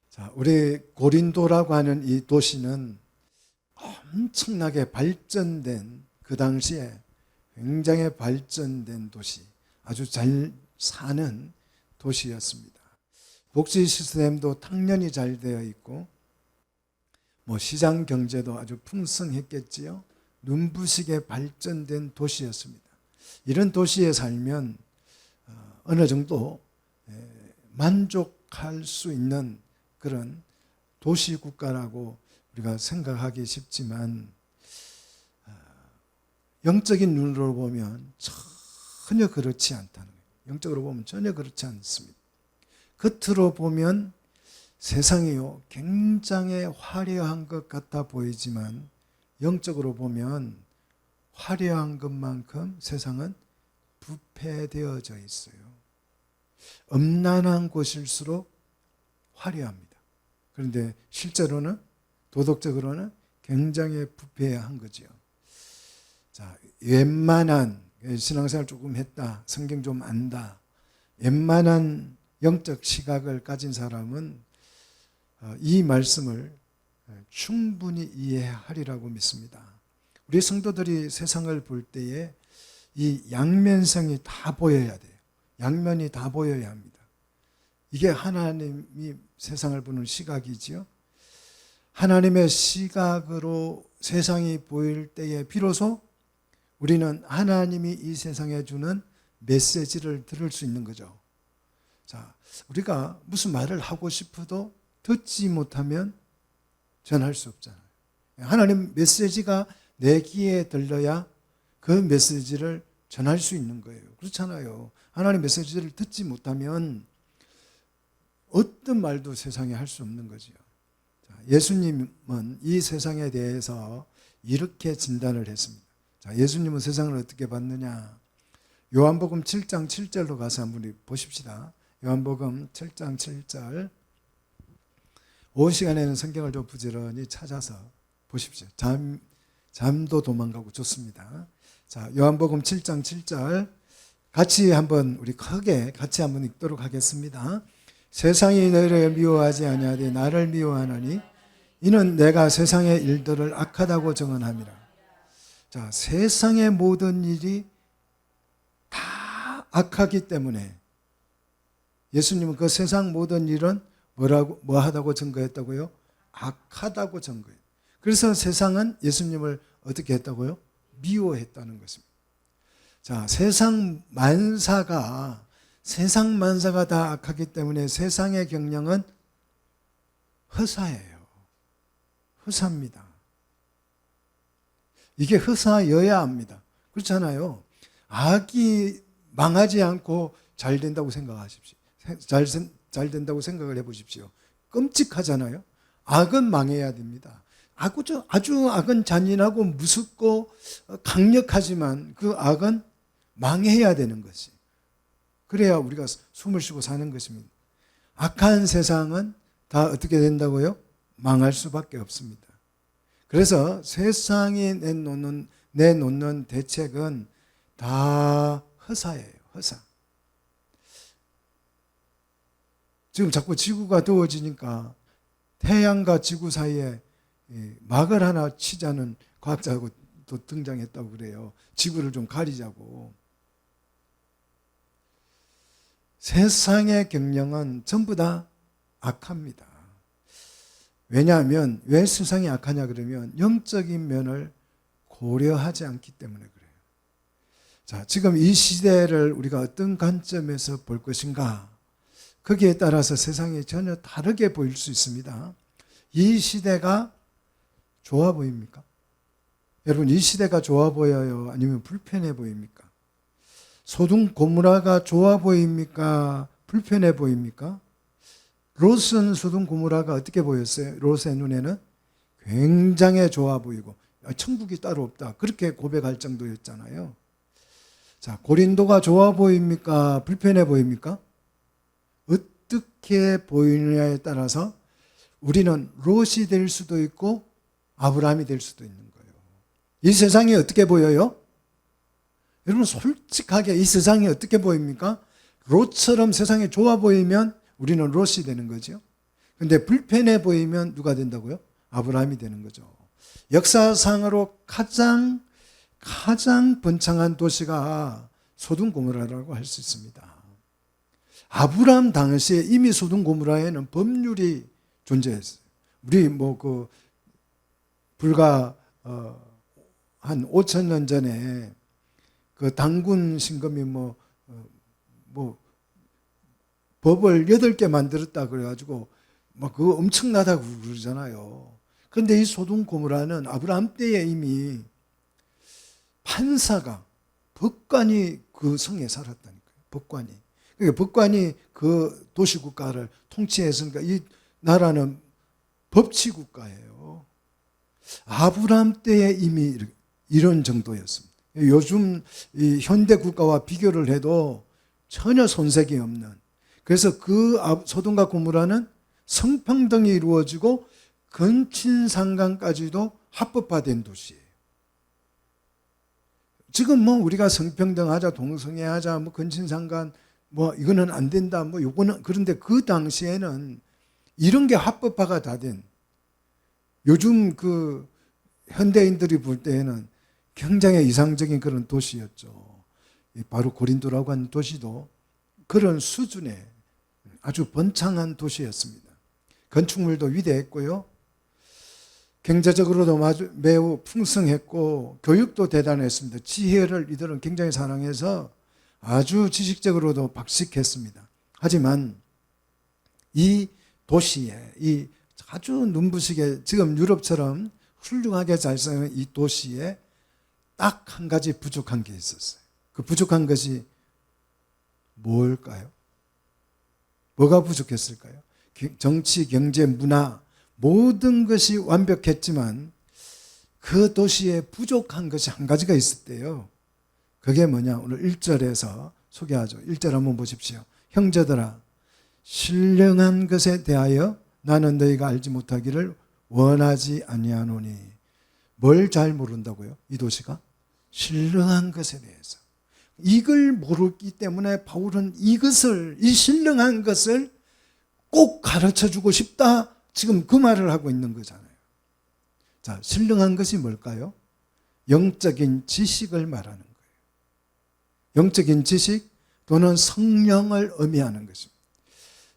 자, 우리 고린도라고 하는 이 도시는 엄청나게 발전된, 그 당시에 굉장히 발전된 도시, 아주 잘 사는 도시였습니다. 복지 시스템도 당연히 잘 되어 있고, 시장 경제도 아주 풍성했겠지요. 눈부시게 발전된 도시였습니다. 이런 도시에 살면 어느 정도 만족할 수 있는 그런 도시 국가라고 우리가 생각하기 쉽지만, 영적인 눈으로 보면 전혀 그렇지 않다는 거예요. 영적으로 보면 전혀 그렇지 않습니다. 겉으로 보면 세상이요, 굉장히 화려한 것 같아 보이지만, 영적으로 보면 화려한 것만큼 세상은 부패되어져 있어요. 음란한 곳일수록 화려합니다. 그런데 실제로는, 도덕적으로는 굉장히 부패한 거죠. 자, 웬만한, 신앙생활 조금 했다, 성경 좀 안다, 웬만한 영적 시각을 가진 사람은 이 말씀을 충분히 이해하리라고 믿습니다. 우리 성도들이 세상을 볼 때에 이 양면성이 다 보여야 돼요. 양면이 다 보여야 합니다. 이게 하나님이 세상을 보는 시각이지요. 하나님의 시각으로 세상이 보일 때에 비로소 우리는 하나님이 이 세상에 주는 메시지를 들을 수 있는 거죠. 자, 우리가 무슨 말을 하고 싶어도 듣지 못하면 전할 수 없잖아요. 하나님 메시지가 내 귀에 들려야 그 메시지를 전할 수 있는 거예요. 그렇잖아요. 하나님 메시지를 듣지 못하면 어떤 말도 세상에 할 수 없는 거죠. 예수님은 이 세상에 대해서 이렇게 진단을 했습니다. 자, 예수님은 세상을 어떻게 봤느냐? 요한복음 7장 7절로 가서 한번 보십시다. 요한복음 7장 7절. 오후 시간에는 성경을 좀 부지런히 찾아서 보십시오. 잠도 도망가고 좋습니다. 자, 요한복음 7장 7절 같이 한번, 우리 크게 같이 한번 읽도록 하겠습니다. 세상이 너희를 미워하지 아니하되 나를 미워하나니 이는 내가 세상의 일들을 악하다고 정언함이라. 자, 세상의 모든 일이 다 악하기 때문에 예수님은 그 세상 모든 일은 뭐 하다고 증거했다고요? 악하다고 증거해요. 그래서 세상은 예수님을 어떻게 했다고요? 미워했다는 것입니다. 자, 세상 만사가 다 악하기 때문에 세상의 경영은 허사예요. 허사입니다. 이게 허사여야 합니다. 그렇잖아요. 악이 망하지 않고 잘 된다고 생각하십시오. 잘 된다고 생각을 해보십시오. 끔찍하잖아요. 악은 망해야 됩니다. 아주 악은 잔인하고 무섭고 강력하지만 그 악은 망해야 되는 것이. 그래야 우리가 숨을 쉬고 사는 것입니다. 악한 세상은 다 어떻게 된다고요? 망할 수밖에 없습니다. 그래서 세상이 내놓는 대책은 다 허사예요. 허사. 지금 자꾸 지구가 더워지니까 태양과 지구 사이에 막을 하나 치자는 과학자하고 또 등장했다고 그래요. 지구를 좀 가리자고. 세상의 경영은 전부 다 악합니다. 왜냐하면 왜 세상이 악하냐 그러면 영적인 면을 고려하지 않기 때문에 그래요. 자, 지금 이 시대를 우리가 어떤 관점에서 볼 것인가? 거기에 따라서 세상이 전혀 다르게 보일 수 있습니다. 이 시대가 좋아 보입니까? 여러분, 이 시대가 좋아 보여요? 아니면 불편해 보입니까? 소돔 고모라가 좋아 보입니까? 불편해 보입니까? 롯은 소돔 고모라가 어떻게 보였어요? 롯의 눈에는 굉장히 좋아 보이고 천국이 따로 없다, 그렇게 고백할 정도였잖아요. 자, 고린도가 좋아 보입니까? 불편해 보입니까? 어떻게 보이느냐에 따라서 우리는 롯이 될 수도 있고 아브라함이 될 수도 있는 거예요. 이 세상이 어떻게 보여요? 여러분 솔직하게 이 세상이 어떻게 보입니까? 롯처럼 세상이 좋아 보이면 우리는 롯이 되는 거죠. 근데 불편해 보이면 누가 된다고요? 아브라함이 되는 거죠. 역사상으로 가장 번창한 도시가 소돔 고모라라고 할 수 있습니다. 아브라함 당시에 이미 소돔 고모라에는 법률이 존재했어요. 우리 불과 한 5천 년 전에 그 당군 신금이 법을 8개 만들었다 그래가지고 막 그거 엄청나다고 그러잖아요. 그런데 이 소돔 고모라는 아브라함 때에 이미 판사가, 법관이 그 성에 살았다니까요. 법관이. 그러니까 법관이 그 도시국가를 통치했으니까 이 나라는 법치국가예요. 아브라함 때에 이미 이런 정도였습니다. 요즘 이 현대 국가와 비교를 해도 전혀 손색이 없는. 그래서 그 소돔과 고모라는 성평등이 이루어지고 근친상간까지도 합법화된 도시예요. 지금 우리가 성평등하자, 동성애하자, 근친상간, 이거는 안 된다, 요거는, 그런데 그 당시에는 이런 게 합법화가 다 된, 요즘 그 현대인들이 볼 때에는 굉장히 이상적인 그런 도시였죠. 바로 고린도라고 하는 도시도 그런 수준의 아주 번창한 도시였습니다. 건축물도 위대했고요. 경제적으로도 매우 풍성했고 교육도 대단했습니다. 지혜를 이들은 굉장히 사랑해서 아주 지식적으로도 박식했습니다. 하지만 이 도시에, 이 아주 눈부시게 지금 유럽처럼 훌륭하게 잘 사는 이 도시에 딱 한 가지 부족한 게 있었어요. 그 부족한 것이 뭘까요? 뭐가 부족했을까요? 정치, 경제, 문화 모든 것이 완벽했지만 그 도시에 부족한 것이 한 가지가 있었대요. 그게 뭐냐? 오늘 1절에서 소개하죠. 1절 한번 보십시오. 형제들아, 신령한 것에 대하여 나는 너희가 알지 못하기를 원하지 아니하노니. 뭘 잘 모른다고요? 이 도시가? 신령한 것에 대해서. 이걸 모르기 때문에 바울은 이 신령한 것을 꼭 가르쳐주고 싶다. 지금 그 말을 하고 있는 거잖아요. 자, 신령한 것이 뭘까요? 영적인 지식을 말하는 거예요. 영적인 지식 또는 성령을 의미하는 것입니다.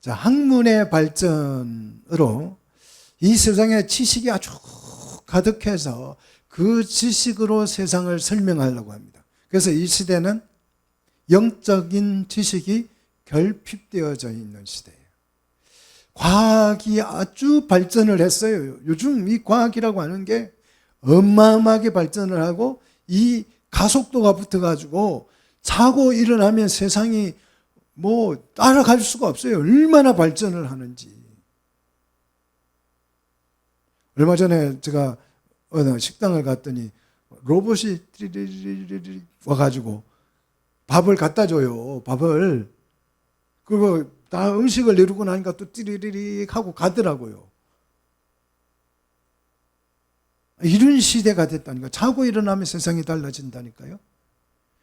자, 학문의 발전으로 이 세상에 지식이 아주 가득해서 그 지식으로 세상을 설명하려고 합니다. 그래서 이 시대는 영적인 지식이 결핍되어져 있는 시대예요. 과학이 아주 발전을 했어요. 요즘 이 과학이라고 하는 게 어마어마하게 발전을 하고 이 가속도가 붙어가지고 자고 일어나면 세상이 따라갈 수가 없어요. 얼마나 발전을 하는지. 얼마 전에 제가 어느 식당을 갔더니 로봇이 띠리리리리 와가지고 밥을 갖다 줘요. 밥을. 그리고 다 음식을 내리고 나니까 또 띠리리리 하고 가더라고요. 이런 시대가 됐다니까. 자고 일어나면 세상이 달라진다니까요.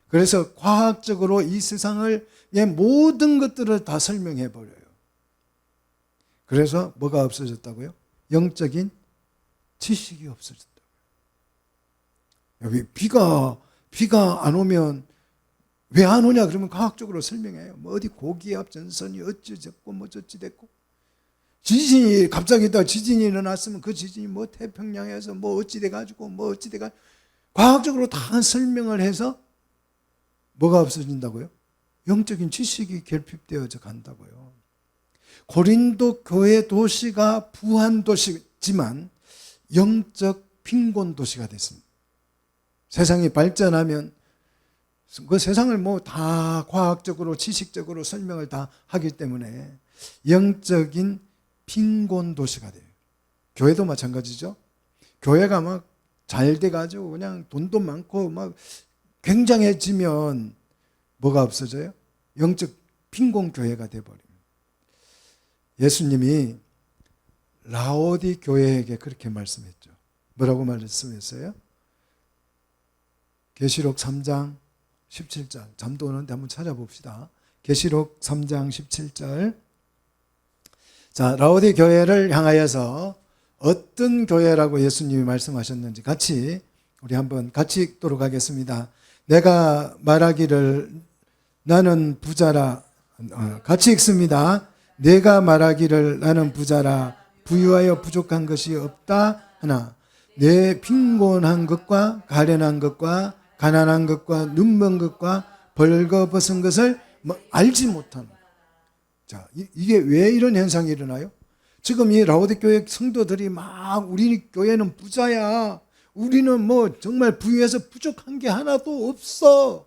그래서 과학적으로 이 세상의 모든 것들을 다 설명해 버려요. 그래서 뭐가 없어졌다고요? 영적인 지식이 없어졌다고요. 여기 비가 안 오면 왜 안 오냐 그러면 과학적으로 설명해요. 어디 고기압 전선이 어찌됐고 저찌 됐고, 지진이 갑자기 지진이 일어났으면 그 지진이 태평양에서 어찌 돼가지고 어찌 돼가지고 과학적으로 다 설명을 해서 뭐가 없어진다고요? 영적인 지식이 결핍되어져 간다고요. 고린도 교회 도시가 부한 도시지만 영적 빈곤 도시가 됐습니다. 세상이 발전하면 그 세상을 다 과학적으로 지식적으로 설명을 다 하기 때문에 영적인 빈곤 도시가 돼요. 교회도 마찬가지죠. 교회가 잘 돼가지고 그냥 돈도 많고 굉장해지면 뭐가 없어져요? 영적 빈곤 교회가 돼버립니다. 예수님이 라오디 교회에게 그렇게 말씀했죠. 뭐라고 말씀했어요? 계시록 3장 17절. 잠도 오는데 한번 찾아봅시다. 계시록 3장 17절. 자, 라오디 교회를 향하여서 어떤 교회라고 예수님이 말씀하셨는지 우리 한번 같이 읽도록 하겠습니다. 내가 말하기를 나는 부자라. 같이 읽습니다. 내가 말하기를 나는 부자라 부유하여 부족한 것이 없다 하나 내 빈곤한 것과 가련한 것과 가난한 것과 눈먼 것과 벌거벗은 것을 알지 못하는. 자, 이게 왜 이런 현상이 일어나요? 지금 이 라오디 교회 성도들이 막 우리 교회는 부자야. 우리는 뭐 정말 부유해서 부족한 게 하나도 없어.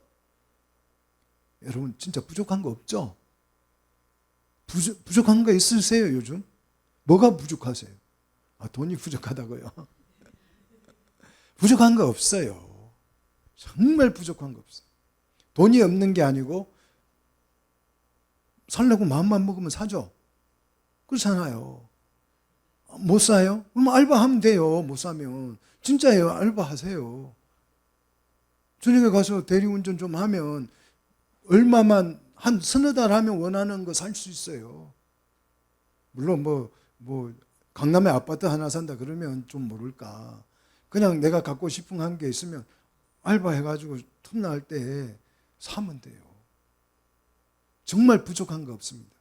여러분 진짜 부족한 거 없죠? 부족한 거 있으세요 요즘? 뭐가 부족하세요? 돈이 부족하다고요? 부족한 거 없어요. 정말 부족한 거 없어요. 돈이 없는 게 아니고 살려고 마음만 먹으면 사죠. 그렇잖아요. 못 사요? 그럼 알바하면 돼요. 못 사면. 진짜예요. 알바하세요. 저녁에 가서 대리운전 좀 하면 얼마만 한 서너 달 하면 원하는 거 살 수 있어요. 물론 뭐 강남에 아파트 하나 산다 그러면 좀 모를까. 그냥 내가 갖고 싶은 한 게 있으면 알바해가지고 틈날 때 사면 돼요. 정말 부족한 거 없습니다.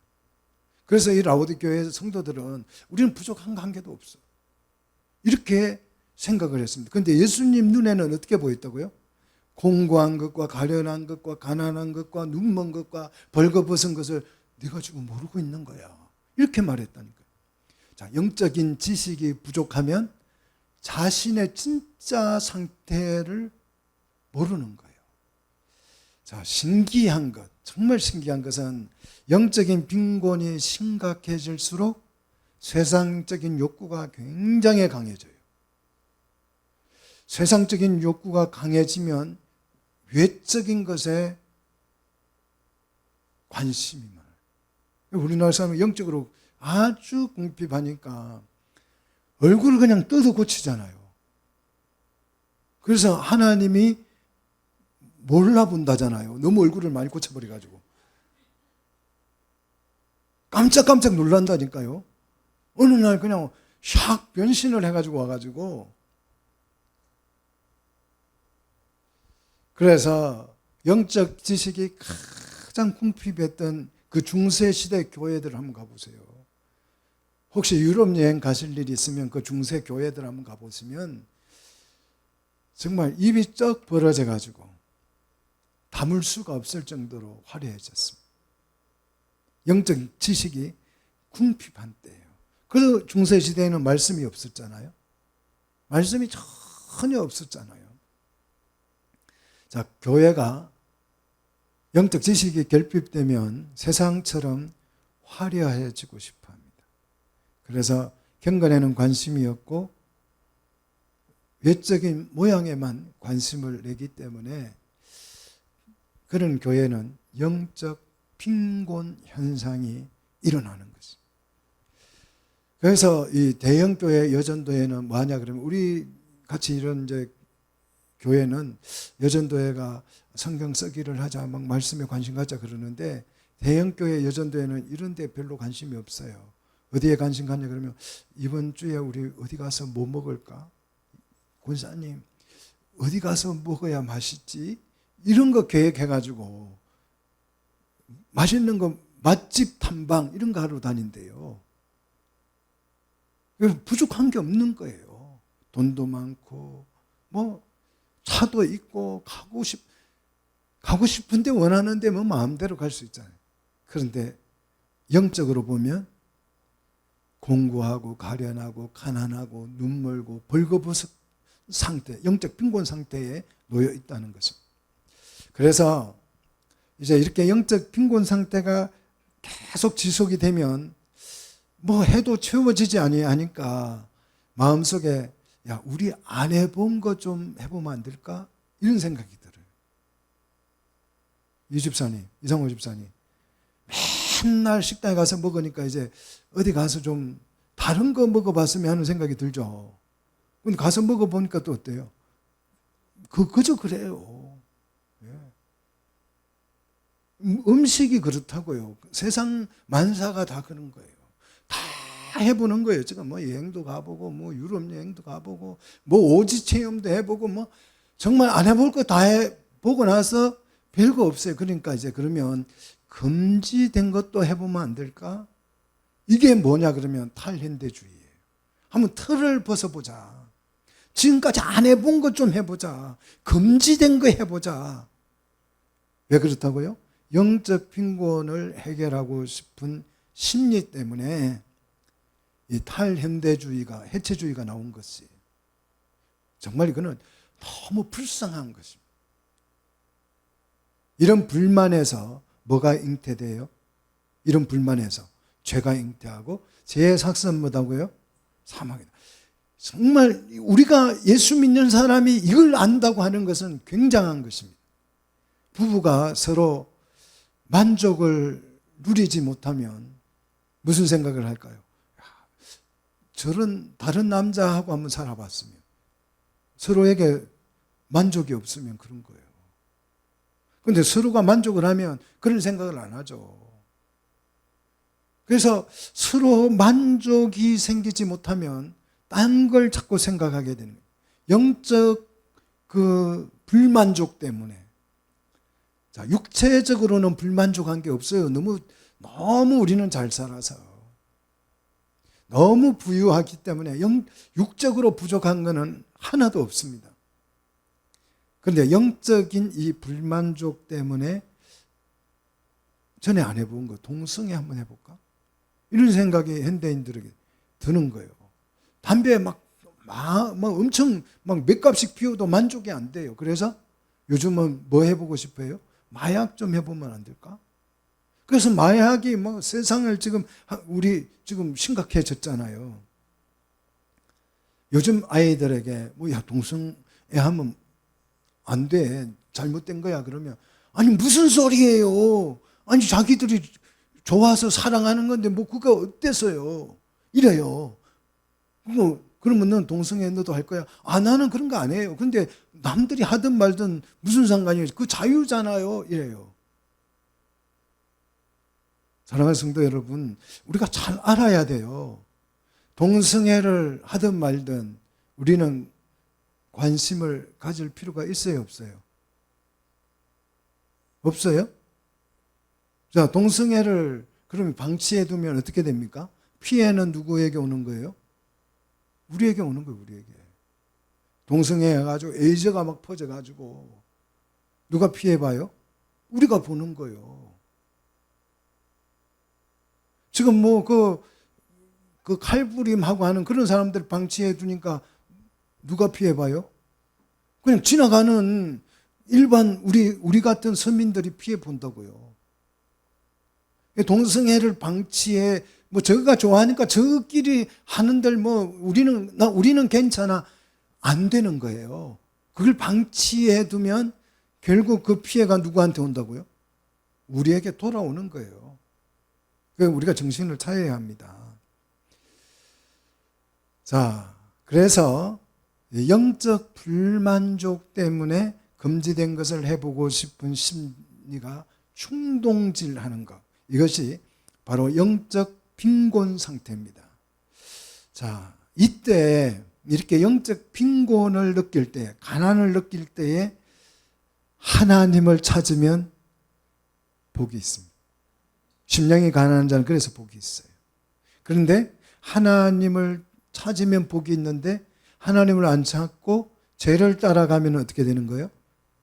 그래서 이 라오디 교회 성도들은 우리는 부족한 거 한 개도 없어. 이렇게 생각을 했습니다. 그런데 예수님 눈에는 어떻게 보였다고요? 공고한 것과 가련한 것과 가난한 것과 눈먼 것과 벌거벗은 것을 네가 지금 모르고 있는 거야. 이렇게 말했다니까요. 자, 영적인 지식이 부족하면 자신의 진짜 상태를 모르는 거예요. 자, 신기한 것, 정말 신기한 것은 영적인 빈곤이 심각해질수록 세상적인 욕구가 굉장히 강해져요. 세상적인 욕구가 강해지면 외적인 것에 관심이 많아요. 우리나라 사람은 영적으로 아주 궁핍하니까 얼굴을 그냥 뜯어 고치잖아요. 그래서 하나님이 몰라본다잖아요. 너무 얼굴을 많이 고쳐버려가지고. 깜짝깜짝 놀란다니까요. 어느 날 그냥 샥 변신을 해가지고 와가지고. 그래서 영적 지식이 가장 궁핍했던 그 중세시대 교회들 한번 가보세요. 혹시 유럽 여행 가실 일이 있으면 그 중세 교회들 한번 가보시면 정말 입이 쩍 벌어져가지고 담을 수가 없을 정도로 화려해졌습니다. 영적 지식이 궁핍한 때예요. 그 중세시대에는 말씀이 없었잖아요. 말씀이 전혀 없었잖아요. 자, 교회가 영적 지식이 결핍되면 세상처럼 화려해지고 싶어 합니다. 그래서 경건에는 관심이 없고 외적인 모양에만 관심을 내기 때문에 그런 교회는 영적 빈곤 현상이 일어나는 것입니다. 그래서 이 대형교회 여전도회는 뭐하냐 그러면 우리 같이 이런 이제 교회는 여전도회가 성경 쓰기를 하자 막 말씀에 관심 갖자 그러는데 대형교회 여전도회는 이런 데 별로 관심이 없어요. 어디에 관심 갖냐 그러면 이번 주에 우리 어디 가서 뭐 먹을까? 권사님 어디 가서 먹어야 맛있지? 이런 거 계획해가지고 맛있는 거 맛집 탐방 이런 거 하러 다닌대요. 부족한 게 없는 거예요. 돈도 많고 뭐 차도 있고 가고 싶은데 원하는데 뭐 마음대로 갈 수 있잖아요. 그런데 영적으로 보면 공고하고 가련하고 가난하고 눈멀고 벌거벗은 상태, 영적 빈곤 상태에 놓여 있다는 것입니다. 그래서 이제 이렇게 영적 빈곤 상태가 계속 지속이 되면 뭐 해도 채워지지 아니하니까 마음속에 야 우리 안 해본 거 좀 해보면 안 될까? 이런 생각이 들어요. 이 집사님, 이상호 집사님 맨날 식당에 가서 먹으니까 이제 어디 가서 좀 다른 거 먹어봤으면 하는 생각이 들죠. 근데 가서 먹어보니까 또 어때요? 그저 그래요. 예. 음식이 그렇다고요. 세상 만사가 다 그런 거예요. 다 해보는 거예요. 지금 뭐 여행도 가보고, 뭐 유럽 여행도 가보고, 뭐 오지 체험도 해보고, 뭐 정말 안 해볼 거 다 해보고 나서 별거 없어요. 그러니까 이제 그러면 금지된 것도 해보면 안 될까? 이게 뭐냐 그러면 탈현대주의예요. 한번 틀을 벗어보자. 지금까지 안 해본 것 좀 해보자. 금지된 거 해보자. 왜 그렇다고요? 영적 빈곤을 해결하고 싶은 심리 때문에 이 탈현대주의가, 해체주의가 나온 것이에요. 정말 이거는 너무 불쌍한 것입니다. 이런 불만에서 뭐가 잉태돼요? 이런 불만에서 죄가 잉태하고 죄의 삭은 뭐다고요? 사망이다. 정말 우리가 예수 믿는 사람이 이걸 안다고 하는 것은 굉장한 것입니다. 부부가 서로 만족을 누리지 못하면 무슨 생각을 할까요? 저런 다른 남자하고 한번 살아봤으면 서로에게 만족이 없으면 그런 거예요. 그런데 서로가 만족을 하면 그런 생각을 안 하죠. 그래서 서로 만족이 생기지 못하면 딴 걸 자꾸 생각하게 되는 거예요. 영적 그 불만족 때문에. 자, 육체적으로는 불만족한 게 없어요. 너무 우리는 잘 살아서. 너무 부유하기 때문에 육적으로 부족한 거는 하나도 없습니다. 그런데 영적인 이 불만족 때문에 전에 안 해본 거 동성애 한번 해볼까? 이런 생각이 현대인들에게 드는 거예요. 담배 막 엄청 몇 값씩 피워도 만족이 안 돼요. 그래서 요즘은 뭐 해보고 싶어요? 마약 좀 해보면 안 될까? 그래서 마약이 세상을 우리 지금 심각해졌잖아요. 요즘 아이들에게 야, 동성애 하면 안 돼. 잘못된 거야. 그러면 아니 무슨 소리예요? 아니 자기들이 좋아서 사랑하는 건데 그거 어때서요? 이래요. 그러면 넌 동성애 너도 할 거야? 나는 그런 거 안 해요. 근데 남들이 하든 말든 무슨 상관이에요? 그 자유잖아요. 이래요. 사랑하는 성도 여러분, 우리가 잘 알아야 돼요. 동성애를 하든 말든 우리는 관심을 가질 필요가 있어요, 없어요? 없어요? 자, 동성애를 그러면 방치해 두면 어떻게 됩니까? 피해는 누구에게 오는 거예요? 우리에게 오는 거예요, 우리에게. 동성애 해가지고 에이즈가 막 퍼져가지고 누가 피해봐요? 우리가 보는 거예요. 지금 그 칼부림하고 하는 그런 사람들 방치해 두니까 누가 피해봐요? 그냥 지나가는 일반 우리 같은 서민들이 피해 본다고요. 동성애를 방치해 저거가 좋아하니까 저끼리 하는들 우리는 괜찮아 안 되는 거예요. 그걸 방치해 두면 결국 그 피해가 누구한테 온다고요? 우리에게 돌아오는 거예요. 우리가 정신을 차려야 합니다. 자, 그래서 영적 불만족 때문에 금지된 것을 해보고 싶은 심리가 충동질하는 것. 이것이 바로 영적 빈곤 상태입니다. 자, 이때 이렇게 영적 빈곤을 느낄 때, 가난을 느낄 때에 하나님을 찾으면 복이 있습니다. 심령이 가난한 자는 그래서 복이 있어요. 그런데 하나님을 찾으면 복이 있는데 하나님을 안 찾고 죄를 따라가면 어떻게 되는 거예요?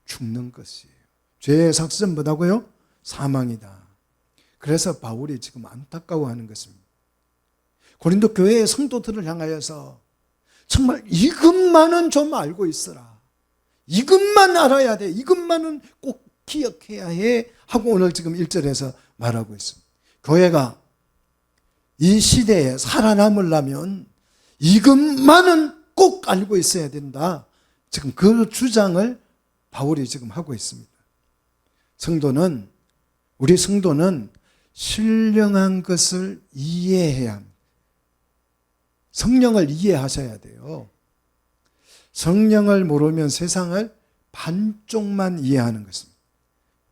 죽는 것이에요. 죄의 삭은 뭐다고요? 사망이다. 그래서 바울이 지금 안타까워하는 것입니다. 고린도 교회의 성도들을 향하여서 정말 이것만은 좀 알고 있어라. 이것만 알아야 돼. 이것만은 꼭 기억해야 해. 하고 오늘 지금 1절에서 말하고 있습니다. 교회가 이 시대에 살아남으려면 이것만은 꼭 알고 있어야 된다. 지금 그 주장을 바울이 지금 하고 있습니다. 우리 성도는 신령한 것을 이해해야 합니다. 성령을 이해하셔야 돼요. 성령을 모르면 세상을 반쪽만 이해하는 것입니다.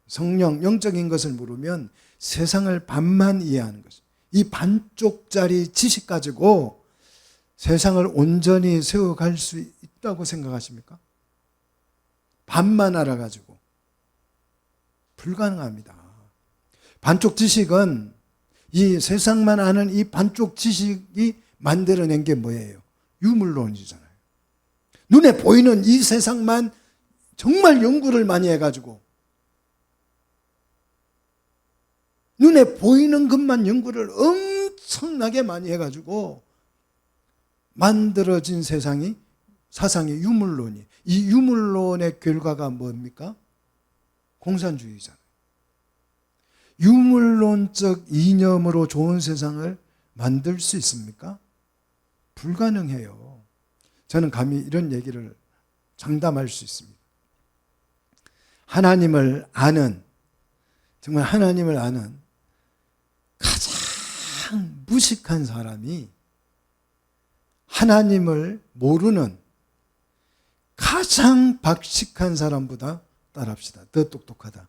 성령, 영적인 것을 모르면 세상을 반만 이해하는 것이죠. 이 반쪽짜리 지식 가지고 세상을 온전히 세워갈 수 있다고 생각하십니까? 반만 알아가지고. 불가능합니다. 반쪽 지식은 이 세상만 아는 이 반쪽 지식이 만들어낸 게 뭐예요? 유물론이잖아요. 눈에 보이는 이 세상만 정말 연구를 많이 해가지고 눈에 보이는 것만 연구를 엄청나게 많이 해가지고 만들어진 세상이 사상이 유물론이. 이 유물론의 결과가 뭡니까? 공산주의잖아요. 유물론적 이념으로 좋은 세상을 만들 수 있습니까? 불가능해요. 저는 감히 이런 얘기를 장담할 수 있습니다. 하나님을 아는, 정말 하나님을 아는 가장 무식한 사람이 하나님을 모르는 가장 박식한 사람보다 따라합시다. 더 똑똑하다.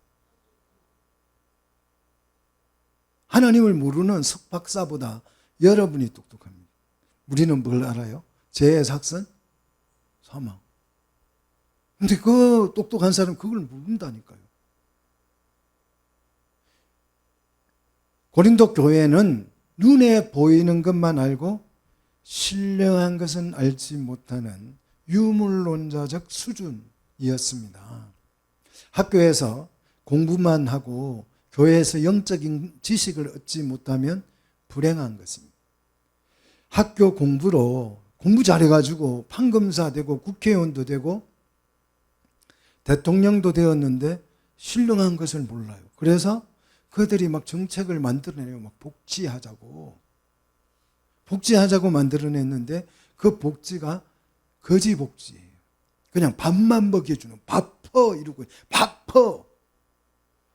하나님을 모르는 석박사보다 여러분이 똑똑합니다. 우리는 뭘 알아요? 죄의 삭선? 사망. 근데 그 똑똑한 사람 그걸 모른다니까요. 고린도 교회는 눈에 보이는 것만 알고 신령한 것은 알지 못하는 유물론자적 수준이었습니다. 학교에서 공부만 하고 교회에서 영적인 지식을 얻지 못하면 불행한 것입니다. 학교 공부로 공부 잘해가지고 판검사 되고 국회의원도 되고 대통령도 되었는데 신령한 것을 몰라요. 그래서 그들이 막 정책을 만들어내요. 막 복지하자고 만들어냈는데 그 복지가 거지 복지예요. 그냥 밥만 먹여주는 밥퍼 이러고 밥퍼.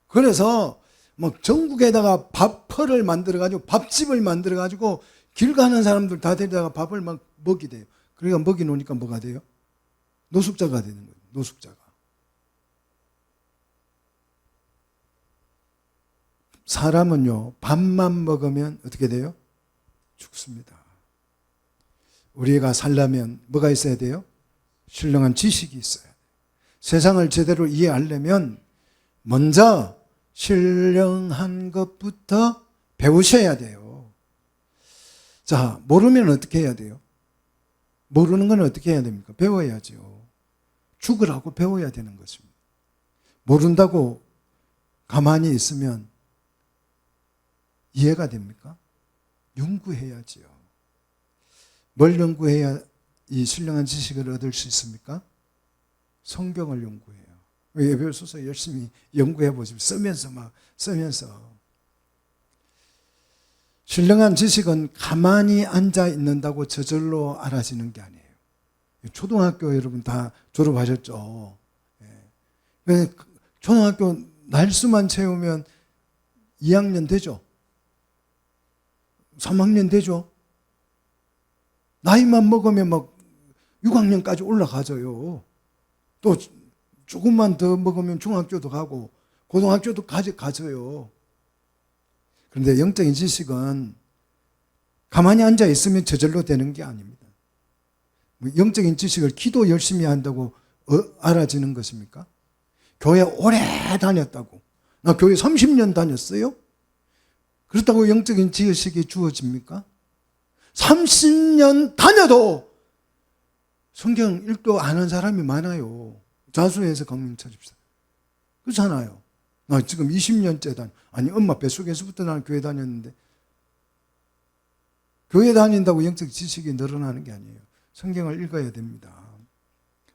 그래서 막 전국에다가 밥퍼를 만들어가지고 밥집을 만들어가지고 길 가는 사람들 다 데려다가 밥을 막 먹이대요. 그러니까 먹이놓으니까 뭐가 돼요? 노숙자가 되는 거예요. 노숙자가. 사람은요, 밥만 먹으면 어떻게 돼요? 죽습니다. 우리가 살려면 뭐가 있어야 돼요? 신령한 지식이 있어야 돼요. 세상을 제대로 이해하려면 먼저 신령한 것부터 배우셔야 돼요. 자, 모르면 어떻게 해야 돼요? 모르는 건 어떻게 해야 됩니까? 배워야죠. 죽으라고 배워야 되는 것입니다. 모른다고 가만히 있으면 이해가 됩니까? 연구해야지요. 뭘 연구해야 이 신령한 지식을 얻을 수 있습니까? 성경을 연구해요. 에베소서 열심히 연구해 보십시오. 쓰면서. 신령한 지식은 가만히 앉아 있는다고 저절로 알아지는 게 아니에요. 초등학교 여러분 다 졸업하셨죠? 초등학교 날수만 채우면 2학년 되죠? 3학년 되죠? 나이만 먹으면 막 6학년까지 올라가져요. 또 조금만 더 먹으면 중학교도 가고 고등학교도 가져요. 그런데 영적인 지식은 가만히 앉아 있으면 저절로 되는 게 아닙니다. 영적인 지식을 기도 열심히 한다고 알아지는 것입니까? 교회 오래 다녔다고. 나 교회 30년 다녔어요? 그렇다고 영적인 지식이 주어집니까? 30년 다녀도 성경 1도 안 한 사람이 많아요. 자수해서 강림 찾읍시다. 그렇잖아요. 나 지금 20년째 아니 엄마 뱃속에서부터 나는 교회 다녔는데 교회 다닌다고 영적 지식이 늘어나는 게 아니에요. 성경을 읽어야 됩니다.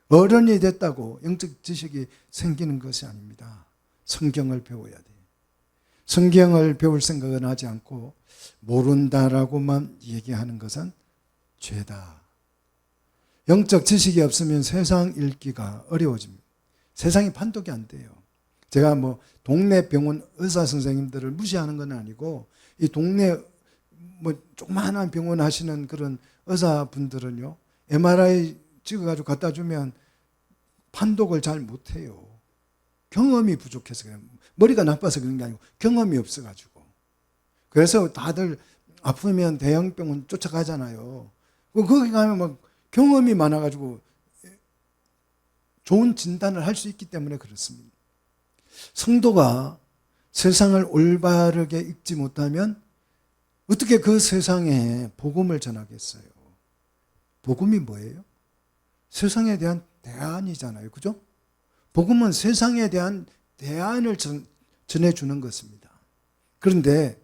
어른이 됐다고 영적 지식이 생기는 것이 아닙니다. 성경을 배워야 돼요. 성경을 배울 생각은 하지 않고 모른다라고만 얘기하는 것은 죄다. 영적 지식이 없으면 세상 읽기가 어려워집니다. 세상이 판독이 안 돼요. 제가 뭐 동네 병원 의사 선생님들을 무시하는 건 아니고 이 동네 뭐 조그마한 병원 하시는 그런 의사분들은요 MRI 찍어가지고 갖다 주면 판독을 잘 못해요. 경험이 부족해서 그래요. 머리가 나빠서 그런 게 아니고 경험이 없어가지고. 그래서 다들 아프면 대형병원 쫓아가잖아요. 거기 가면 막 경험이 많아가지고 좋은 진단을 할 수 있기 때문에 그렇습니다. 성도가 세상을 올바르게 읽지 못하면 어떻게 그 세상에 복음을 전하겠어요? 복음이 뭐예요? 세상에 대한 대안이잖아요. 그죠? 복음은 세상에 대한 대안을 전해주는 것입니다. 그런데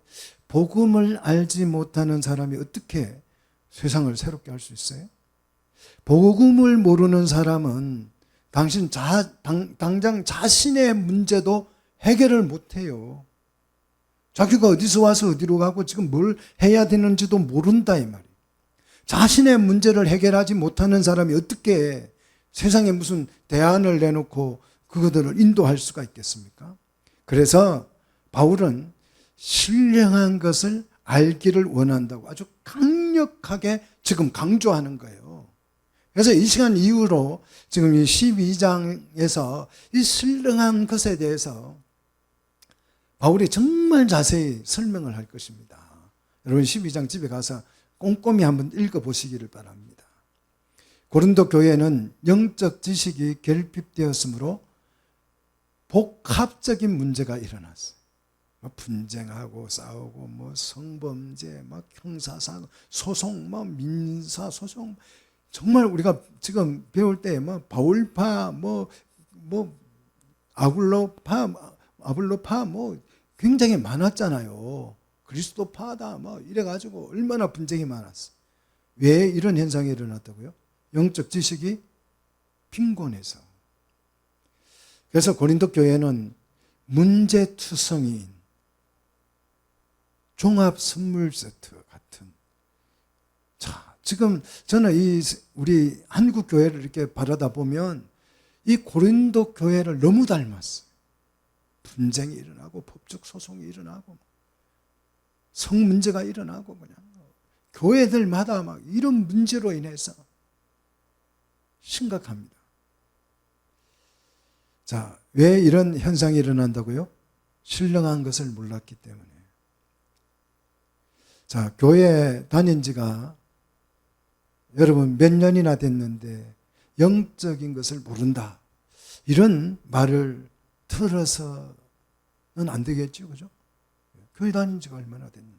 복음을 알지 못하는 사람이 어떻게 세상을 새롭게 할 수 있어요? 복음을 모르는 사람은 당장 자신의 문제도 해결을 못해요. 자기가 어디서 와서 어디로 가고 지금 뭘 해야 되는지도 모른다 이 말이에요. 자신의 문제를 해결하지 못하는 사람이 어떻게 세상에 무슨 대안을 내놓고 그것들을 인도할 수가 있겠습니까? 그래서 바울은 신령한 것을 알기를 원한다고 아주 강력하게 지금 강조하는 거예요. 그래서 이 시간 이후로 지금 이 12장에서 이 신령한 것에 대해서 바울이 정말 자세히 설명을 할 것입니다. 여러분 12장 집에 가서 꼼꼼히 한번 읽어보시기를 바랍니다. 고린도 교회는 영적 지식이 결핍되었으므로 복합적인 문제가 일어났어요. 분쟁하고 싸우고 성범죄, 형사사고, 소송, 민사소송, 정말 우리가 지금 배울 때 바울파, 아블로파 굉장히 많았잖아요. 그리스도파다 이래가지고 얼마나 분쟁이 많았어. 왜 이런 현상이 일어났다고요? 영적 지식이 빈곤해서. 그래서 고린도 교회는 문제투성이인 종합 선물 세트 같은. 자, 지금 저는 우리 한국 교회를 이렇게 바라다 보면 이 고린도 교회를 너무 닮았어요. 분쟁이 일어나고 법적 소송이 일어나고 성 문제가 일어나고 그냥 교회들마다 막 이런 문제로 인해서 심각합니다. 자, 왜 이런 현상이 일어난다고요? 신령한 것을 몰랐기 때문에. 자, 교회 다닌 지가 여러분 몇 년이나 됐는데 영적인 것을 모른다. 이런 말을 들어서는 안 되겠죠. 그죠? 교회 다닌 지가 얼마나 됐는데.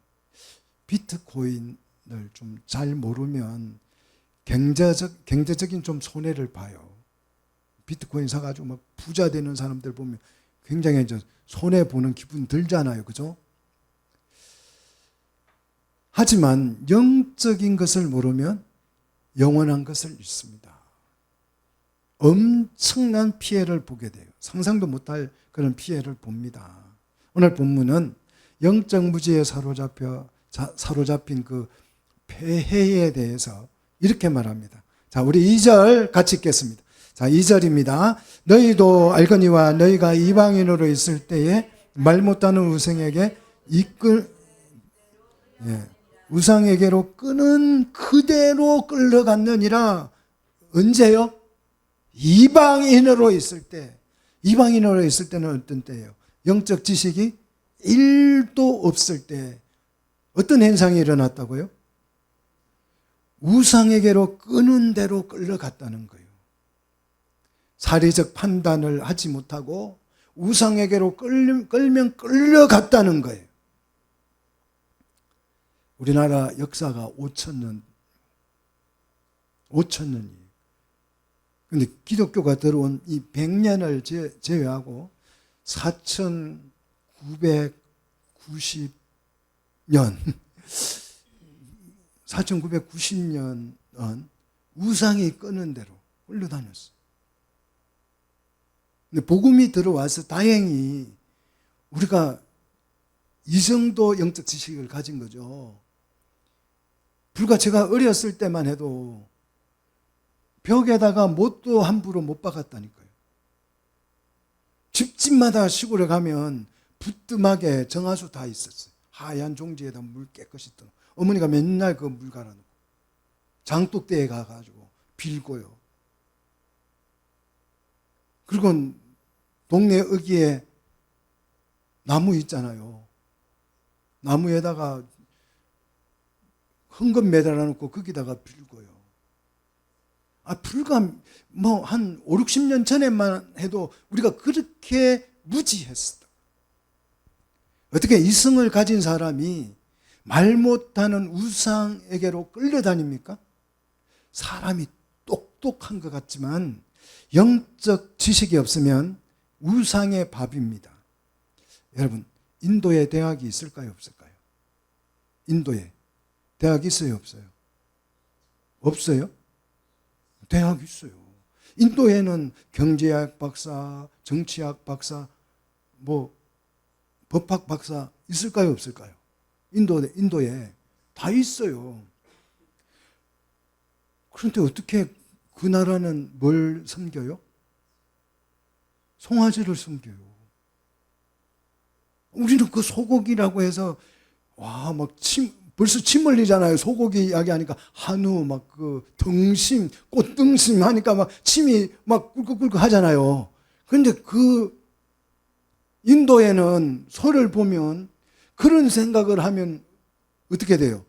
비트코인을 좀 잘 모르면 경제적인 좀 손해를 봐요. 비트코인 사가지고 막 부자 되는 사람들 보면 굉장히 손해보는 기분 들잖아요. 그죠? 하지만 영적인 것을 모르면 영원한 것을 잃습니다. 엄청난 피해를 보게 돼요. 상상도 못할 그런 피해를 봅니다. 오늘 본문은 영적 무지에 사로잡힌 그 폐해에 대해서 이렇게 말합니다. 자, 우리 2절 같이 읽겠습니다. 자, 2절입니다. 너희도 알거니와 너희가 이방인으로 있을 때에 말 못하는 우상에게로 끄는 그대로 끌려갔느니라. 언제요? 이방인으로 있을 때. 이방인으로 있을 때는 어떤 때예요? 영적 지식이 1도 없을 때 어떤 현상이 일어났다고요? 우상에게로 끄는 대로 끌려갔다는 거예요. 사리적 판단을 하지 못하고 우상에게로 끌면 끌려갔다는 거예요. 우리나라 역사가 5,000년이에요. 근데 기독교가 들어온 이 100년을 제외하고 4,990년은 우상이 끄는 대로 끌려다녔어요. 근데 복음이 들어와서 다행히 우리가 이 정도 영적 지식을 가진 거죠. 불과 제가 어렸을 때만 해도 벽에다가 못도 함부로 못 박았다니까요. 집집마다 시골에 가면 부뚜막에 정화수 다 있었어요. 하얀 종지에다 물 깨끗이 떠. 어머니가 맨날 그 물 갈아놓고 장독대에 가가지고 빌고요. 그리고 동네 어귀에 나무 있잖아요. 나무에다가 흥금 매달아 놓고 거기다가 불고요. 불과 뭐 한 5, 60년 전에만 해도 우리가 그렇게 무지했어. 어떻게 이성을 가진 사람이 말 못하는 우상에게로 끌려다닙니까? 사람이 똑똑한 것 같지만 영적 지식이 없으면 우상의 밥입니다. 여러분, 인도에 대학이 있을까요? 없을까요? 인도에 대학이 있어요? 없어요? 없어요? 대학이 있어요. 인도에는 경제학 박사, 정치학 박사, 뭐 법학 박사 있을까요? 없을까요? 인도에 다 있어요. 그런데 어떻게 그 나라는 뭘 섬겨요? 송아지를 섬겨요. 우리는 그 소고기라고 해서 벌써 침 흘리잖아요. 소고기 이야기하니까 한우 그 등심, 꽃등심 하니까 막 침이 막 꿀꺽꿀꺽 하잖아요. 그런데 그 인도에는 소를 보면 그런 생각을 하면 어떻게 돼요?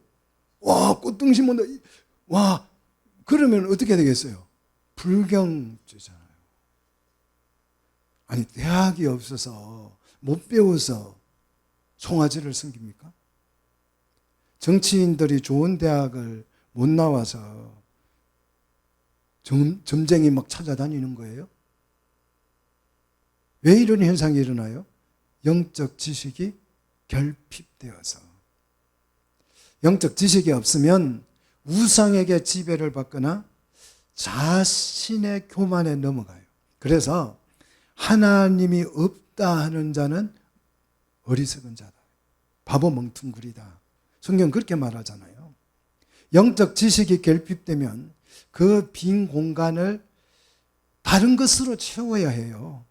꽃등심 온다. 그러면 어떻게 되겠어요? 불경죄잖아요. 아니, 대학이 없어서 못 배워서 송아지를 섬깁니까? 정치인들이 좋은 대학을 못 나와서 점쟁이 막 찾아다니는 거예요? 왜 이런 현상이 일어나요? 영적 지식이 결핍되어서. 영적 지식이 없으면 우상에게 지배를 받거나 자신의 교만에 넘어가요. 그래서 하나님이 없다 하는 자는 어리석은 자다. 바보 멍텅구리다. 성경 그렇게 말하잖아요. 영적 지식이 결핍되면 그 빈 공간을 다른 것으로 채워야 해요.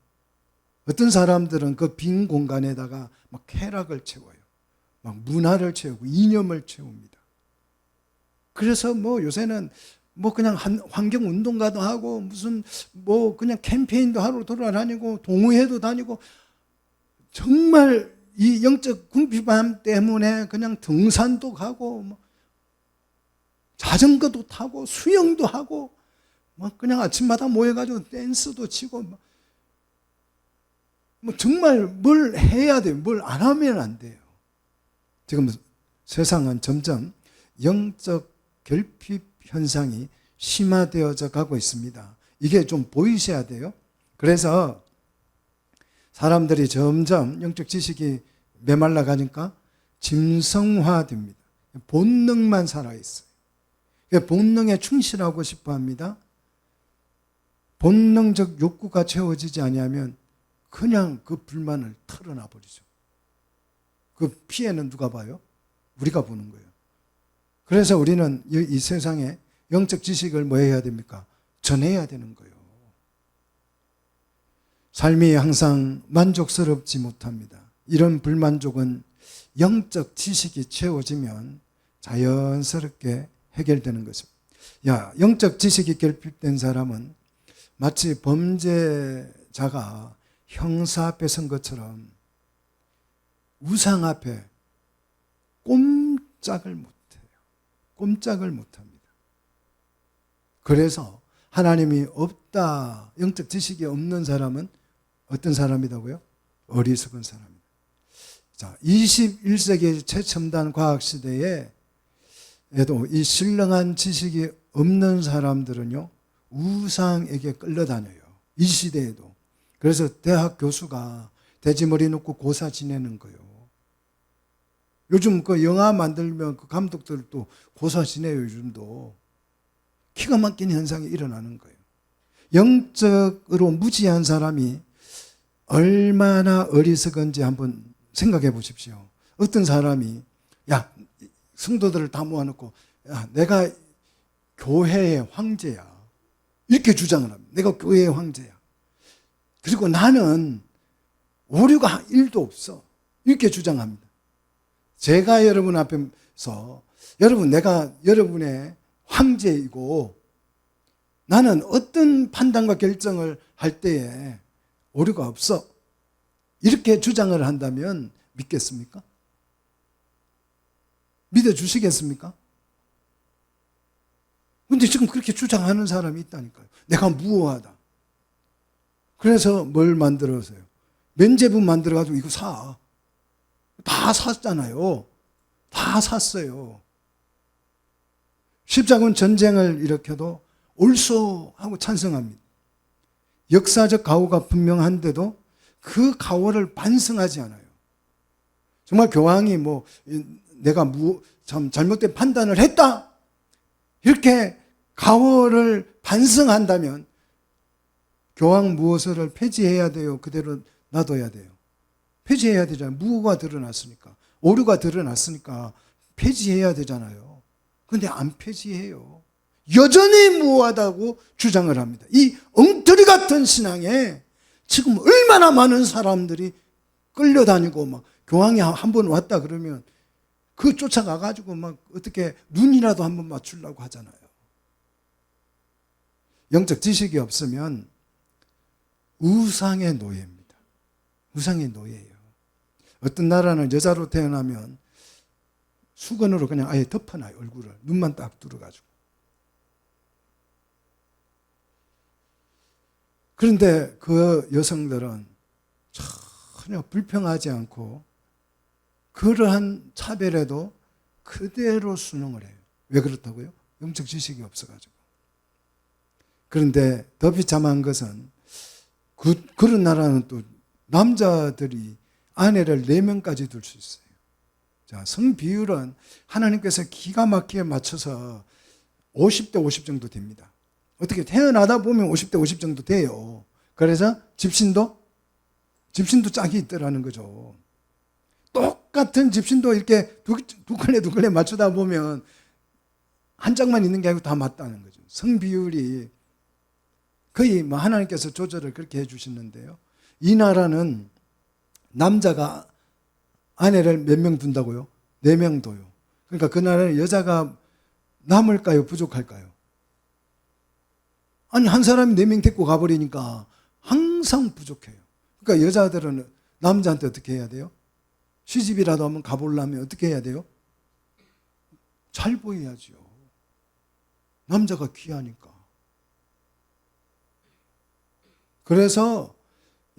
어떤 사람들은 그 빈 공간에다가 막 쾌락을 채워요. 막 문화를 채우고 이념을 채웁니다. 그래서 요새는 그냥 환경 운동가도 하고 무슨 그냥 캠페인도 하러 돌아다니고 동호회도 다니고 정말 이 영적 궁핍함 때문에 그냥 등산도 가고 자전거도 타고 수영도 하고 그냥 아침마다 모여가지고 댄스도 치고 정말 뭘 해야 돼요. 뭘 안 하면 안 돼요. 지금 세상은 점점 영적 결핍 현상이 심화되어져 가고 있습니다. 이게 좀 보이셔야 돼요. 그래서 사람들이 점점 영적 지식이 메말라 가니까 짐승화됩니다. 본능만 살아있어요. 본능에 충실하고 싶어 합니다. 본능적 욕구가 채워지지 아니하면 그냥 그 불만을 털어놔 버리죠. 그 피해는 누가 봐요? 우리가 보는 거예요. 그래서 우리는 이 세상에 영적 지식을 뭐 해야 됩니까? 전해야 되는 거예요. 삶이 항상 만족스럽지 못합니다. 이런 불만족은 영적 지식이 채워지면 자연스럽게 해결되는 것입니다. 영적 지식이 결핍된 사람은 마치 범죄자가 형사 앞에 선 것처럼 우상 앞에 꼼짝을 못해요. 꼼짝을 못합니다. 그래서 하나님이 없다, 영적 지식이 없는 사람은 어떤 사람이라고요? 어리석은 사람입니다. 자, 21세기 최첨단 과학시대에 에도 이 신령한 지식이 없는 사람들은요, 우상에게 끌려다녀요. 이 시대에도. 그래서 대학 교수가 돼지머리 놓고 고사 지내는 거예요. 요즘 그 영화 만들면 그 감독들도 고사 지내요, 요즘도. 기가 막힌 현상이 일어나는 거예요. 영적으로 무지한 사람이 얼마나 어리석은지 한번 생각해 보십시오. 어떤 사람이, 성도들을 다 모아놓고, 내가 교회의 황제야. 이렇게 주장을 합니다. 내가 교회의 황제야. 그리고 나는 오류가 1도 없어. 이렇게 주장합니다. 제가 여러분 앞에서, 여러분, 내가 여러분의 황제이고, 나는 어떤 판단과 결정을 할 때에 오류가 없어. 이렇게 주장을 한다면 믿겠습니까? 믿어주시겠습니까? 근데 지금 그렇게 주장하는 사람이 있다니까요. 내가 무효하다. 그래서 뭘 만들어서요? 면죄부 만들어가지고 이거 사. 다 샀잖아요. 다 샀어요. 십자군 전쟁을 일으켜도 옳소 하고 찬성합니다. 역사적 가오가 분명한데도 그 가오를 반성하지 않아요. 정말 교황이 내가 참 잘못된 판단을 했다. 이렇게 가오를 반성한다면 교황 무호서를 폐지해야 돼요? 그대로 놔둬야 돼요? 폐지해야 되잖아요. 무호가 드러났으니까. 오류가 드러났으니까 폐지해야 되잖아요. 그런데 안 폐지해요. 여전히 무호하다고 주장을 합니다. 이 엉터리 같은 신앙에 지금 얼마나 많은 사람들이 끌려다니고 막 교황이 한 번 왔다 그러면 그 쫓아가가지고 막 어떻게 눈이라도 한번 맞추려고 하잖아요. 영적 지식이 없으면 우상의 노예입니다. 우상의 노예예요. 어떤 나라는 여자로 태어나면 수건으로 그냥 아예 덮어놔요. 얼굴을. 눈만 딱 뚫어가지고. 그런데 그 여성들은 전혀 불평하지 않고 그러한 차별에도 그대로 순응을 해요. 왜 그렇다고요? 영적 지식이 없어가지고. 그런데 더 비참한 것은 그런 나라는 또 남자들이 아내를 4명까지 둘 수 있어요. 자, 성비율은 하나님께서 기가 막히게 맞춰서 50대 50 정도 됩니다. 어떻게 태어나다 보면 50대 50 정도 돼요. 그래서 집신도 짝이 있더라는 거죠. 똑같은 집신도 이렇게 두 걸레 맞추다 보면 한 짝만 있는 게 아니고 다 맞다는 거죠. 성비율이 거의 하나님께서 조절을 그렇게 해주시는데요. 이 나라는 남자가 아내를 몇 명 둔다고요? 4명 둬요. 그러니까 그 나라는 여자가 남을까요? 부족할까요? 아니, 한 사람이 4명 데리고 가버리니까 항상 부족해요. 그러니까 여자들은 남자한테 어떻게 해야 돼요? 시집이라도 한번 가보려면 어떻게 해야 돼요? 잘 보여야죠. 남자가 귀하니까. 그래서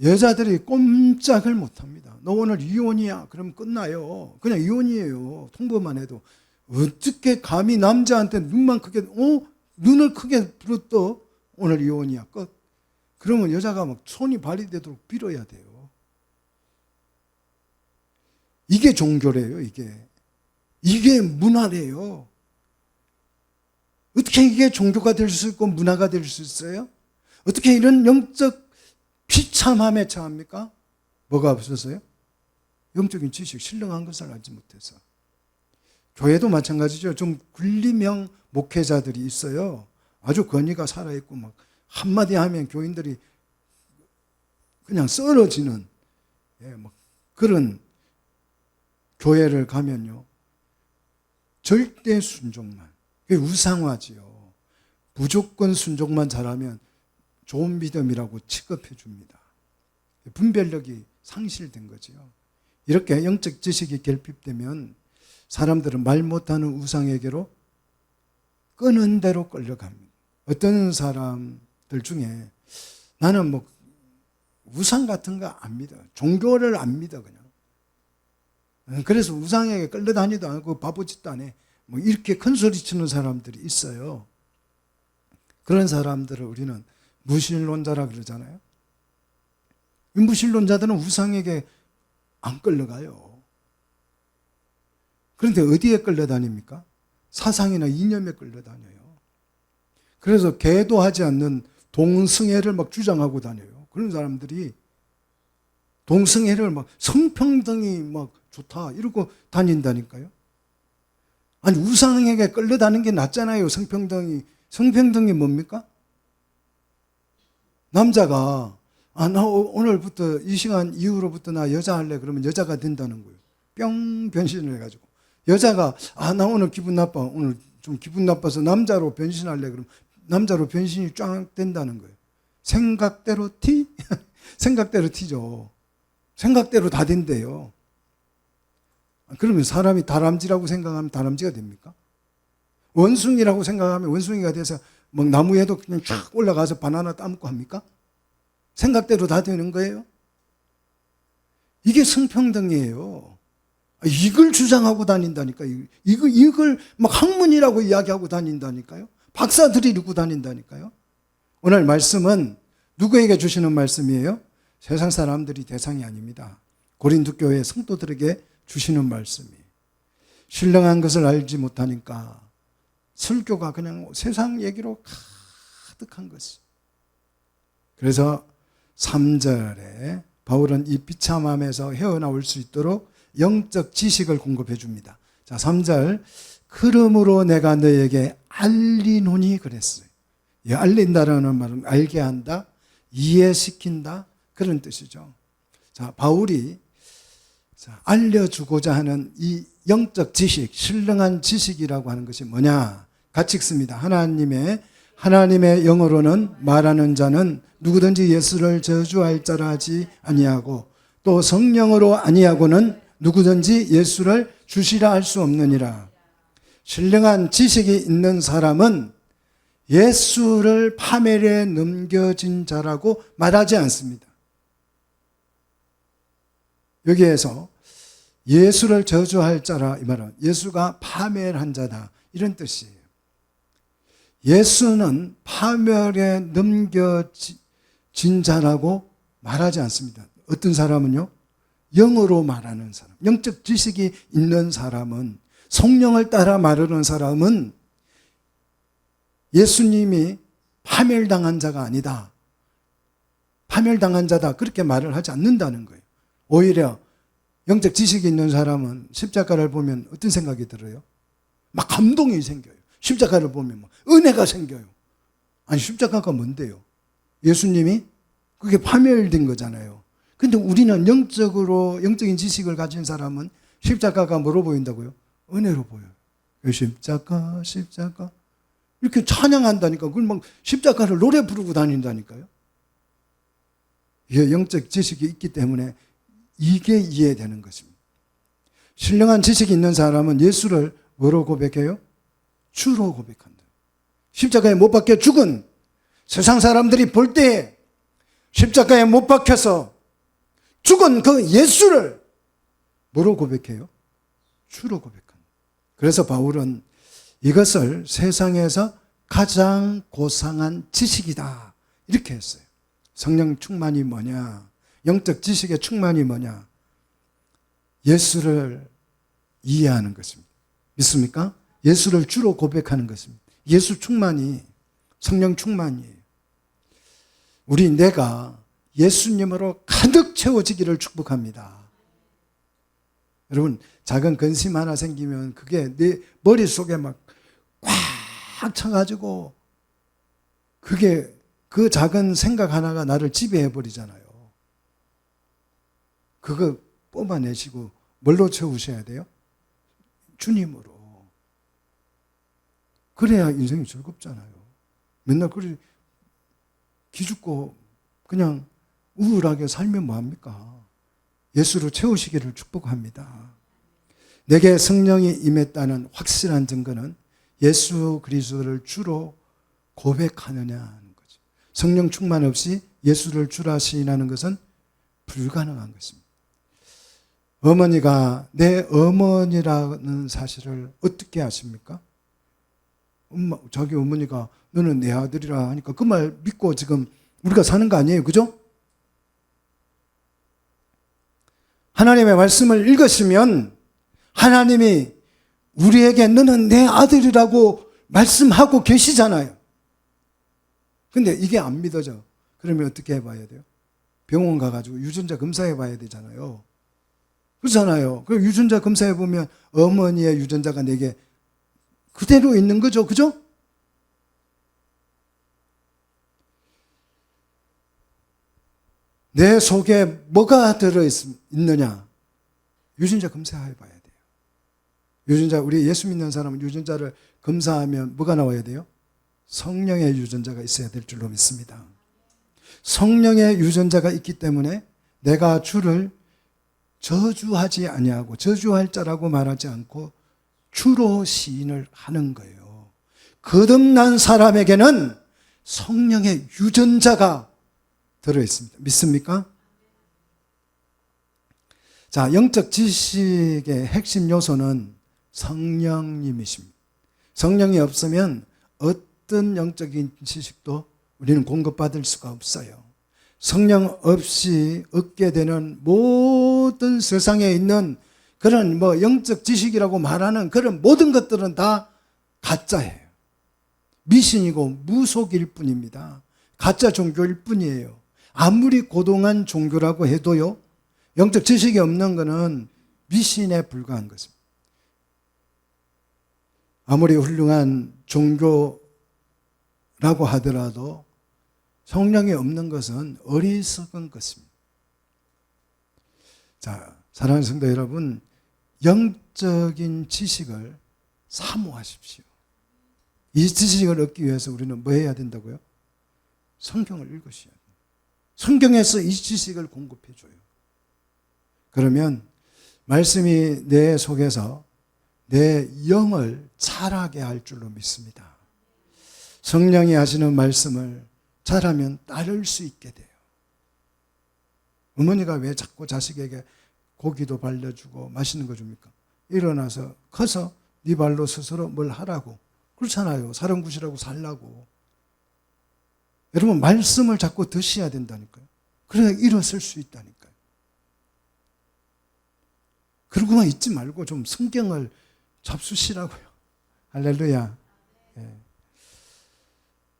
여자들이 꼼짝을 못합니다. 너 오늘 이혼이야. 그러면 끝나요. 그냥 이혼이에요. 통보만 해도. 어떻게 감히 남자한테 눈만 크게 눈을 크게 부릅떠 오늘 이혼이야. 끝. 그러면 여자가 막 손이 발이 되도록 빌어야 돼요. 이게 종교래요. 이게 문화래요. 어떻게 이게 종교가 될 수 있고 문화가 될 수 있어요? 어떻게 이런 영적 비참함에 처합니까? 뭐가 없어서요? 영적인 지식, 신령한 것을 알지 못해서. 교회도 마찬가지죠. 좀 군림형 목회자들이 있어요. 아주 권위가 살아있고 막 한마디 하면 교인들이 그냥 썰어지는 그런 교회를 가면요. 절대 순종만. 그게 우상화지요. 무조건 순종만 잘하면 좋은 믿음이라고 취급해 줍니다. 분별력이 상실된 거죠. 이렇게 영적 지식이 결핍되면 사람들은 말 못하는 우상에게로 끄는 대로 끌려갑니다. 어떤 사람들 중에 나는 우상 같은 거 안 믿어. 종교를 안 믿어 그냥. 그래서 우상에게 끌려다니도 않고 바보짓도 안 해. 이렇게 큰 소리 치는 사람들이 있어요. 그런 사람들을 우리는 무신론자라 그러잖아요. 이 무신론자들은 우상에게 안 끌려가요. 그런데 어디에 끌려다닙니까? 사상이나 이념에 끌려다녀요. 그래서 계도하지 않는 동성애를 주장하고 다녀요. 그런 사람들이 동성애를 성평등이 좋다 이러고 다닌다니까요. 아니, 우상에게 끌려다니는 게 낫잖아요. 성평등이 뭡니까? 남자가 나 오늘부터 이 시간 이후로부터 나 여자 할래 그러면 여자가 된다는 거예요. 뿅 변신을 해가지고. 여자가 나 오늘 기분 나빠. 오늘 좀 기분 나빠서 남자로 변신할래 그러면 남자로 변신이 쫙 된다는 거예요. 생각대로 티? 생각대로 티죠. 생각대로 다 된대요. 그러면 사람이 다람쥐라고 생각하면 다람쥐가 됩니까? 원숭이라고 생각하면 원숭이가 돼서 뭐 나무에도 그냥 쫙 올라가서 바나나 따먹고 합니까? 생각대로 다 되는 거예요? 이게 성평등이에요. 이걸 주장하고 다닌다니까요. 이걸 막 학문이라고 이야기하고 다닌다니까요. 박사들이 이러고 다닌다니까요. 오늘 말씀은 누구에게 주시는 말씀이에요? 세상 사람들이 대상이 아닙니다. 고린도 교회 성도들에게 주시는 말씀이에요. 신령한 것을 알지 못하니까 설교가 그냥 세상 얘기로 가득한 것이. 그래서 3절에 바울은 이 비참함에서 헤어나올 수 있도록 영적 지식을 공급해 줍니다. 자, 3절. 그러므로 내가 너에게 알리노니 그랬어요. 이 알린다라는 말은 알게 한다, 이해시킨다, 그런 뜻이죠. 자, 바울이 알려주고자 하는 이 영적 지식, 신령한 지식이라고 하는 것이 뭐냐? 같이 읽습니다. 하나님의 영어로는 말하는 자는 누구든지 예수를 저주할 자라 하지 아니하고 또 성령으로 아니하고는 누구든지 예수를 주시라 할 수 없느니라. 신령한 지식이 있는 사람은 예수를 파멸에 넘겨진 자라고 말하지 않습니다. 여기에서 예수를 저주할 자라 이 말은 예수가 파멸한 자다 이런 뜻이에요. 예수는 파멸에 넘겨진 자라고 말하지 않습니다. 어떤 사람은요? 영어로 말하는 사람, 영적 지식이 있는 사람은, 성령을 따라 말하는 사람은 예수님이 파멸당한 자가 아니다, 파멸당한 자다, 그렇게 말을 하지 않는다는 거예요. 오히려 영적 지식이 있는 사람은 십자가를 보면 어떤 생각이 들어요? 막 감동이 생겨요. 십자가를 보면 막 은혜가 생겨요. 아니, 십자가가 뭔데요? 예수님이 그게 파멸된 거잖아요. 근데 우리는 영적인 지식을 가진 사람은 십자가가 뭐로 보인다고요? 은혜로 보여요. 십자가, 십자가. 이렇게 찬양한다니까. 그걸 막 십자가를 노래 부르고 다닌다니까요. 이게 영적 지식이 있기 때문에 이게 이해되는 것입니다. 신령한 지식이 있는 사람은 예수를 뭐로 고백해요? 주로 고백한다. 십자가에 못 박혀 죽은 세상 사람들이 볼 때 십자가에 못 박혀서 죽은 그 예수를 뭐로 고백해요? 주로 고백한다. 그래서 바울은 이것을 세상에서 가장 고상한 지식이다 이렇게 했어요. 성령 충만이 뭐냐? 영적 지식의 충만이 뭐냐? 예수를 이해하는 것입니다. 믿습니까? 예수를 주로 고백하는 것입니다. 예수 충만이, 성령 충만이에요. 우리 내가 예수님으로 가득 채워지기를 축복합니다. 여러분, 작은 근심 하나 생기면 그게 내 머릿속에 막 꽉 차가지고 그게 그 작은 생각 하나가 나를 지배해 버리잖아요. 그거 뽑아내시고 뭘로 채우셔야 돼요? 주님으로. 그래야 인생이 즐겁잖아요. 맨날 그리 기죽고 그냥 우울하게 살면 뭐합니까? 예수로 채우시기를 축복합니다. 내게 성령이 임했다는 확실한 증거는 예수 그리스도를 주로 고백하느냐 하는 거죠. 성령 충만 없이 예수를 주라 시인하는 것은 불가능한 것입니다. 어머니가 내 어머니라는 사실을 어떻게 아십니까? 자기 어머니가 너는 내 아들이라 하니까 그 말 믿고 지금 우리가 사는 거 아니에요, 그죠? 하나님의 말씀을 읽으시면 하나님이 우리에게 너는 내 아들이라고 말씀하고 계시잖아요. 근데 이게 안 믿어져. 그러면 어떻게 해봐야 돼요? 병원 가가지고 유전자 검사해봐야 되잖아요. 그렇잖아요. 그럼 유전자 검사해보면 어머니의 유전자가 내게 그대로 있는 거죠. 그죠? 내 속에 뭐가 들어있느냐? 유전자 검사해봐야 돼요. 유전자, 우리 예수 믿는 사람은 유전자를 검사하면 뭐가 나와야 돼요? 성령의 유전자가 있어야 될 줄로 믿습니다. 성령의 유전자가 있기 때문에 내가 주를 저주하지 아니하고 저주할 자라고 말하지 않고 주로 시인을 하는 거예요. 거듭난 사람에게는 성령의 유전자가 들어있습니다. 믿습니까? 자, 영적 지식의 핵심 요소는 성령님이십니다. 성령이 없으면 어떤 영적인 지식도 우리는 공급받을 수가 없어요. 성령 없이 얻게 되는 모든 세상에 있는 그런 영적 지식이라고 말하는 그런 모든 것들은 다 가짜예요. 미신이고 무속일 뿐입니다. 가짜 종교일 뿐이에요. 아무리 고동한 종교라고 해도요, 영적 지식이 없는 것은 미신에 불과한 것입니다. 아무리 훌륭한 종교라고 하더라도 성령이 없는 것은 어리석은 것입니다. 자, 사랑하는 성도 여러분, 영적인 지식을 사모하십시오. 이 지식을 얻기 위해서 우리는 뭐 해야 된다고요? 성경을 읽으셔야 돼요. 성경에서 이 지식을 공급해 줘요. 그러면 말씀이 내 속에서 내 영을 자라게 할 줄로 믿습니다. 성령이 하시는 말씀을 자라면 따를 수 있게 돼요. 어머니가 왜 자꾸 자식에게 고기도 발려주고 맛있는 거 줍니까? 일어나서 커서 네 발로 스스로 뭘 하라고. 그렇잖아요. 사람굿이라고 살라고. 여러분, 말씀을 자꾸 드셔야 된다니까요. 그래야 일어설 수 있다니까요. 그러고만 있지 말고 좀 성경을 잡수시라고요. 할렐루야. 예.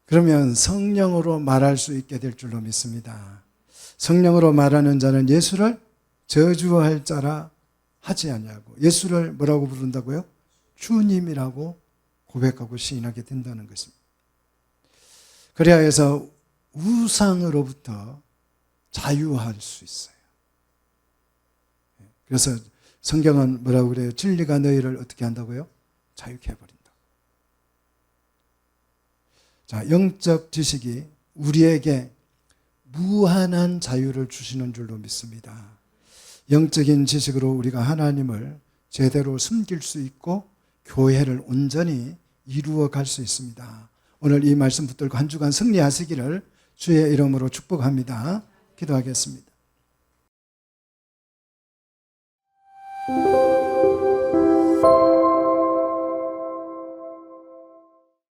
그러면 성령으로 말할 수 있게 될 줄로 믿습니다. 성령으로 말하는 자는 예수를 저주할 자라 하지 아니하고, 예수를 뭐라고 부른다고요? 주님이라고 고백하고 시인하게 된다는 것입니다. 그래야 해서 우상으로부터 자유할 수 있어요. 그래서 성경은 뭐라고 그래요? 진리가 너희를 어떻게 한다고요? 자유케 해버린다. 자, 영적 지식이 우리에게 무한한 자유를 주시는 줄로 믿습니다. 영적인 지식으로 우리가 하나님을 제대로 숨길 수 있고 교회를 온전히 이루어 갈 수 있습니다. 오늘 이 말씀 붙들고 한 주간 승리하시기를 주의 이름으로 축복합니다. 기도하겠습니다.